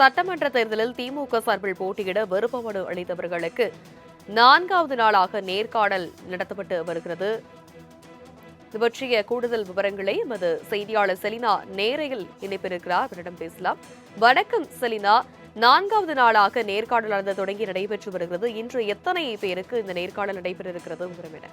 சட்டமன்ற தேர்தலில் திமுக சார்பில் போட்டியிட விருப்ப மனு அளித்தவர்களுக்கு 4வது நாளாக நேர்காணல் நடத்தப்பட்டு வருகிறது. இது பற்றிய கூடுதல் விவரங்களை எமது செய்தியாளர் செலினா நேரையில் இணைப்பிருக்கிறார். அவரிடம் பேசலாம். வணக்கம் செலினா. 4வது நாளாக நேர்காணலானது தொடங்கி நடைபெற்று வருகிறது. இன்று எத்தனை பேருக்கு இந்த நேர்காணல் நடைபெற இருக்கிறது? விவரம் என்ன?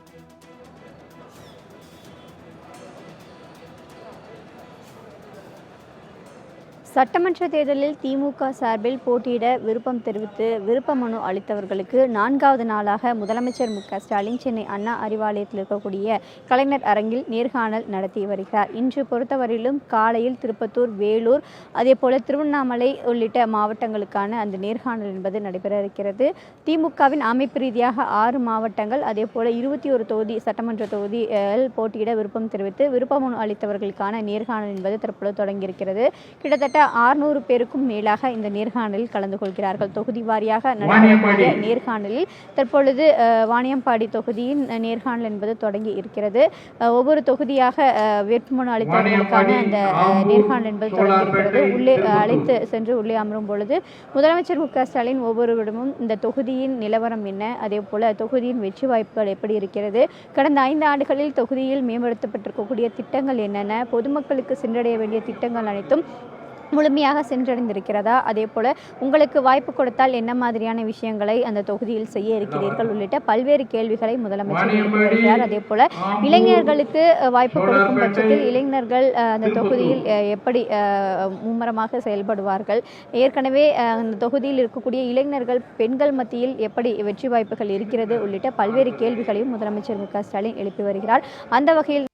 சட்டமன்ற தேர்தலில் திமுக சார்பில் போட்டியிட விருப்பம் தெரிவித்து விருப்ப மனு அளித்தவர்களுக்கு 4வது நாளாக முதலமைச்சர் மு.க.ஸ்டாலின் சென்னை அண்ணா அறிவாலயத்தில் இருக்கக்கூடிய கலைஞர் அரங்கில் நேர்காணல் நடத்தி வருகிறார். இன்று பொறுத்தவரையிலும் காலையில் திருப்பத்தூர், வேலூர், அதேபோல திருவண்ணாமலை உள்ளிட்ட மாவட்டங்களுக்கான அந்த நேர்காணல் என்பது நடைபெற இருக்கிறது. திமுகவின் அமைப்பு ரீதியாக 6 மாவட்டங்கள், அதேபோல 21 தொகுதி சட்டமன்ற தொகுதியில் போட்டியிட விருப்பம் தெரிவித்து விருப்ப மனு அளித்தவர்களுக்கான நேர்காணல் என்பது தற்போது தொடங்கியிருக்கிறது. கிட்டத்தட்ட 600 பேருக்கும் மேலாக இந்த நேர்காணலில் கலந்து கொள்கிறார்கள். தொகுதி வாரியாக நடைபெறக்கூடிய நேர்காணலில் தற்பொழுது வாணியம்பாடி தொகுதியின் நேர்காணல் என்பது தொடங்கி இருக்கிறது. ஒவ்வொரு தொகுதியாக வேட்புமனு அளித்தவர்களுக்கான அந்த நேர்காணல் என்பது தொடங்கி இருக்கிறது. உள்ளே அழைத்து சென்று உள்ளே அமரும் பொழுது முதலமைச்சர் மு.க.ஸ்டாலின் ஒவ்வொருவரிடமும் இந்த தொகுதியின் நிலவரம் என்ன, அதே போல தொகுதியின் வெற்றி வாய்ப்புகள் எப்படி இருக்கிறது, கடந்த 5 ஆண்டுகளில் தொகுதியில் மேம்படுத்தப்பட்டிருக்கக்கூடிய திட்டங்கள் என்னென்ன, பொதுமக்களுக்கு சென்றடைய வேண்டிய திட்டங்கள் அனைத்தும் முழுமையாக சென்றடைந்திருக்கிறதா, அதே போல உங்களுக்கு வாய்ப்பு கொடுத்தால் என்ன மாதிரியான விஷயங்களை அந்த தொகுதியில் செய்ய இருக்கிறீர்கள் உள்ளிட்ட பல்வேறு கேள்விகளை முதலமைச்சர் எழுப்பியிருக்கிறார். அதே போல இளைஞர்களுக்கு வாய்ப்பு கொடுக்கும் பட்சத்தில் இளைஞர்கள் அந்த தொகுதியில் எப்படி மும்முரமாக செயல்படுவார்கள், ஏற்கனவே அந்த தொகுதியில் இருக்கக்கூடிய இளைஞர்கள் பெண்கள் மத்தியில் எப்படி வெற்றி வாய்ப்புகள் இருக்கிறது உள்ளிட்ட பல்வேறு கேள்விகளையும் முதலமைச்சர் மு.க.ஸ்டாலின் எழுப்பி வருகிறார். அந்த வகையில்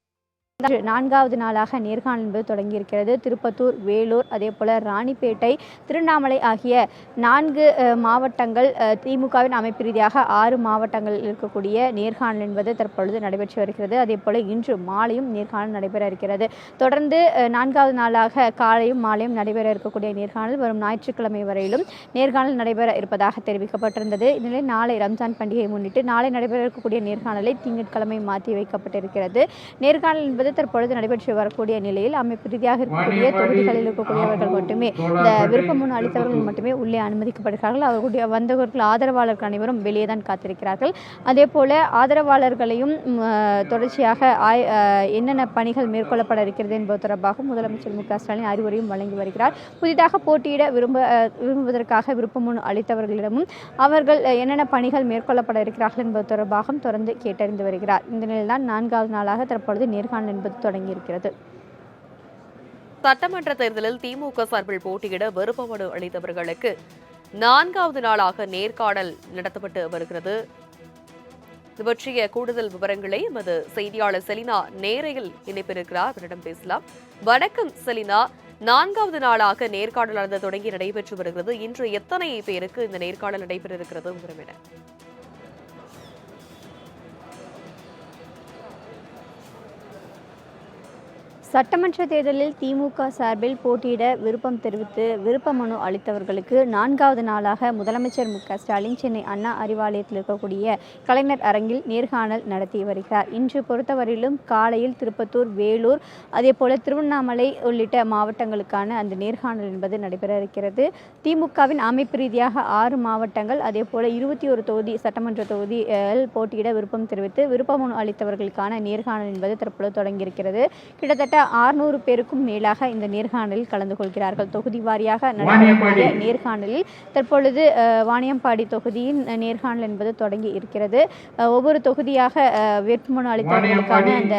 4வது நாளாக நேர்காணல் என்பது தொடங்கியிருக்கிறது. திருப்பத்தூர், வேலூர், அதே போல ராணிப்பேட்டை, திருவண்ணாமலை ஆகிய 4 மாவட்டங்கள், திமுகவின் அமைப்பு ரீதியாக 6 மாவட்டங்கள் இருக்கக்கூடிய நேர்காணல் என்பது தற்பொழுது நடைபெற்று வருகிறது. அதே போல இன்று மாலையும் நேர்காணல் நடைபெற இருக்கிறது. தொடர்ந்து 4வது நாளாக காலையும் மாலையும் நடைபெற இருக்கக்கூடிய நேர்காணல் வரும் ஞாயிற்றுக்கிழமை வரையிலும் நேர்காணல் நடைபெற இருப்பதாக தெரிவிக்கப்பட்டிருந்தது. இந்நிலையில் நாளை ரம்ஜான் பண்டிகையை முன்னிட்டு நாளை நடைபெற இருக்கக்கூடிய நேர்காணலை திங்கட்கிழமை மாற்றி வைக்கப்பட்டிருக்கிறது. நேர்காணல் என்பது தற்பொழுது நடைபெற்று வரக்கூடிய நிலையில் அமைப்பு ரீதியாக இருக்கக்கூடிய தொகுதிகளில் இருக்கக்கூடியவர்கள் மட்டுமே, இந்த விருப்ப மனு அளித்தவர்கள் மட்டுமே உள்ளே அனுமதிக்கப்படுகிறார்கள். அவர்களுடைய வந்தவர்கள் ஆதரவாளர்கள் அனைவரும் வெளியே தான் காத்திருக்கிறார்கள். அதே போல ஆதரவாளர்களையும் தொடர்ச்சியாக என்னென்ன பணிகள் மேற்கொள்ளப்பட இருக்கிறது என்பது தொடர்பாக முதலமைச்சர் மு.க.ஸ்டாலின் அறிவுரையும் வழங்கி வருகிறார். புதிதாக போட்டியிட விரும்புவதற்காக விருப்ப மனு அளித்தவர்களிடமும் அவர்கள் என்னென்ன பணிகள் மேற்கொள்ளப்பட இருக்கிறார்கள் என்பது தொடர்பாக தொடர்ந்து கேட்டறிந்து வருகிறார். இந்த நிலையில்தான் 4வது நாளாக தற்பொழுது நேர்காணல் என்பது தொடங்கியிருக்கிறது. சட்டமன்ற தேர்தலில் திமுக சார்பில் போட்டியிட விருப்ப மனு அளித்தவர்களுக்கு 4வது நாளாக நேர்காணல் நடத்தப்பட்டு வருகிறது. இது பற்றிய கூடுதல் விவரங்களை எமது செய்தியாளர் செலினா நேரையில் இணைப்பிருக்கிறார். அவரிடம் பேசலாம். வணக்கம் செலினா. 4வது நாளாக நேர்காணலானது தொடங்கி நடைபெற்று வருகிறது. இன்று எத்தனை பேருக்கு இந்த நேர்காணல் நடைபெற இருக்கிறது? விவரம் என்ன? சட்டமன்ற தேர்தலில் திமுக சார்பில் போட்டியிட விருப்பம் தெரிவித்து விருப்ப மனு அளித்தவர்களுக்கு 4வது நாளாக முதலமைச்சர் மு.க.ஸ்டாலின் சென்னை அண்ணா அறிவாலயத்தில் இருக்கக்கூடிய கலைஞர் அரங்கில் நேர்காணல் நடத்தி வருகிறார். இன்று பொறுத்தவரையிலும் காலையில் திருப்பத்தூர், வேலூர், அதே போல திருவண்ணாமலை உள்ளிட்ட மாவட்டங்களுக்கான அந்த நேர்காணல் என்பது நடைபெற இருக்கிறது. திமுகவின் அமைப்பு ரீதியாக 6 மாவட்டங்கள், அதே போல 21 தொகுதி சட்டமன்ற தொகுதியில் போட்டியிட விருப்பம் தெரிவித்து விருப்ப மனு அளித்தவர்களுக்கான நேர்காணல் என்பது தற்போது தொடங்கியிருக்கிறது. கிட்டத்தட்ட 600 பேருக்கும் மேலாக இந்த நேர்காணலில் கலந்து கொள்கிறார்கள். தொகுதி வாரியாக நடைபெறக்கூடிய நேர்காணலில் தற்பொழுது வாணியம்பாடி தொகுதியின் நேர்காணல் என்பது தொடங்கி இருக்கிறது. ஒவ்வொரு தொகுதியாக வேட்புமனு அளித்தவர்களுக்கான அந்த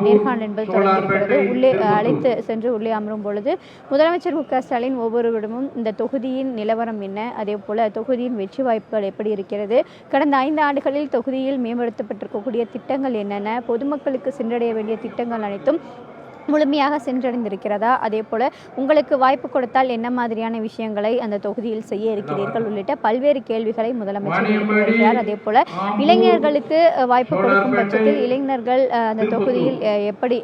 நேர்காணல் என்பது தொடங்கி இருக்கிறது. உள்ளே அழைத்து சென்று உள்ளே அமரும் பொழுது முதலமைச்சர் மு.க.ஸ்டாலின் ஒவ்வொருவரிடமும் இந்த தொகுதியின் நிலவரம் என்ன, அதே போல தொகுதியின் வெற்றி வாய்ப்புகள் எப்படி இருக்கிறது, கடந்த 5 ஆண்டுகளில் தொகுதியில் மேம்படுத்தப்பட்டிருக்கக்கூடிய திட்டங்கள் என்னென்ன, பொதுமக்களுக்கு சென்றடைய வேண்டிய திட்டங்கள் அனைத்தும் முழுமையாக சென்றடைந்திருக்கிறதா, அதே போல உங்களுக்கு வாய்ப்பு கொடுத்தால் என்ன மாதிரியான விஷயங்களை அந்த தொகுதியில் செய்ய இருக்கிறீர்கள் உள்ளிட்ட பல்வேறு கேள்விகளை முதலமைச்சர் எழுப்பி வருகிறார். அதே போல இளைஞர்களுக்கு வாய்ப்பு கொடுக்கும் பட்சத்தில் இளைஞர்கள் அந்த தொகுதியில் எப்படி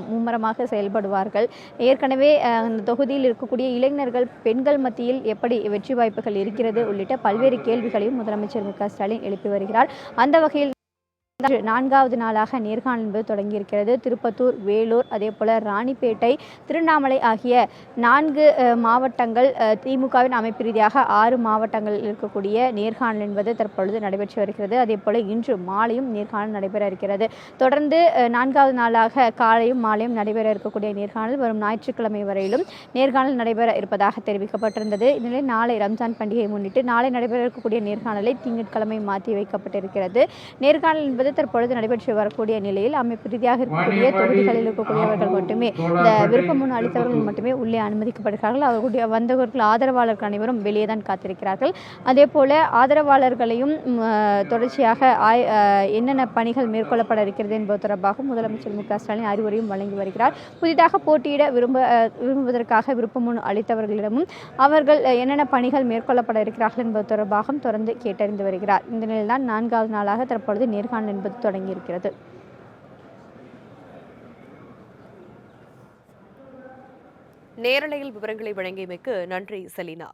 மும்முரமாக செயல்படுவார்கள், ஏற்கனவே அந்த தொகுதியில் இருக்கக்கூடிய இளைஞர்கள் பெண்கள் மத்தியில் எப்படி வெற்றி வாய்ப்புகள் இருக்கிறது உள்ளிட்ட பல்வேறு கேள்விகளையும் முதலமைச்சர் மு.க.ஸ்டாலின் எழுப்பி வருகிறார். அந்த வகையில் 4வது நாளாக நேர்காணல் என்பது தொடங்கியிருக்கிறது. திருப்பத்தூர், வேலூர், அதேபோல ராணிப்பேட்டை, திருவண்ணாமலை ஆகிய 4 மாவட்டங்கள், திமுகவின் அமைப்பு ரீதியாக 6 மாவட்டங்கள் இருக்கக்கூடிய நேர்காணல் என்பது தற்பொழுது நடைபெற்று வருகிறது. அதேபோல இன்று மாலையும் நேர்காணல் நடைபெற இருக்கிறது. தொடர்ந்து 4வது நாளாக காலையும் மாலையும் நடைபெற இருக்கக்கூடிய நேர்காணல் வரும் ஞாயிற்றுக்கிழமை வரையிலும் நேர்காணல் நடைபெற இருப்பதாக தெரிவிக்கப்பட்டிருந்தது. இந்நிலையில் நாளை ரம்ஜான் பண்டிகையை முன்னிட்டு நாளை நடைபெற இருக்கக்கூடிய நேர்காணலை திங்கட்கிழமை மாற்றி வைக்கப்பட்டிருக்கிறது. நேர்காணல் என்பது தற்பொழுது நடைபெற்று வரக்கூடிய நிலையில் அமைப்பு ரீதியாக இருக்கக்கூடிய தொகுதிகளில் இருக்கக்கூடியவர்கள் மட்டுமே, இந்த விருப்ப மனு அளித்தவர்கள் மட்டுமே உள்ளே அனுமதிக்கப்படுகிறார்கள். அவர்களுடைய வந்தவர்கள் ஆதரவாளர்கள் அனைவரும் வெளியே தான் காத்திருக்கிறார்கள். அதே போல ஆதரவாளர்களையும் தொடர்ச்சியாக என்னென்ன பணிகள் மேற்கொள்ளப்பட இருக்கிறது என்பது தொடர்பாக முதலமைச்சர் மு க ஸ்டாலின் அறிவுரையும் வழங்கி வருகிறார். புதிதாக போட்டியிட விரும்புவதற்காக விருப்ப மனு அளித்தவர்களிடமும் அவர்கள் என்னென்ன பணிகள் மேற்கொள்ளப்பட இருக்கிறார்கள் என்பது தொடர்பாக தொடர்ந்து கேட்டறிந்து வருகிறார். இந்த நிலையில்தான் 4வது நாளாக தற்பொழுது நேர்காணல் என்பது தொடங்கியிருக்கிறது. நேரலையில் விவரங்களை வழங்கியமைக்கு நன்றி செலினா.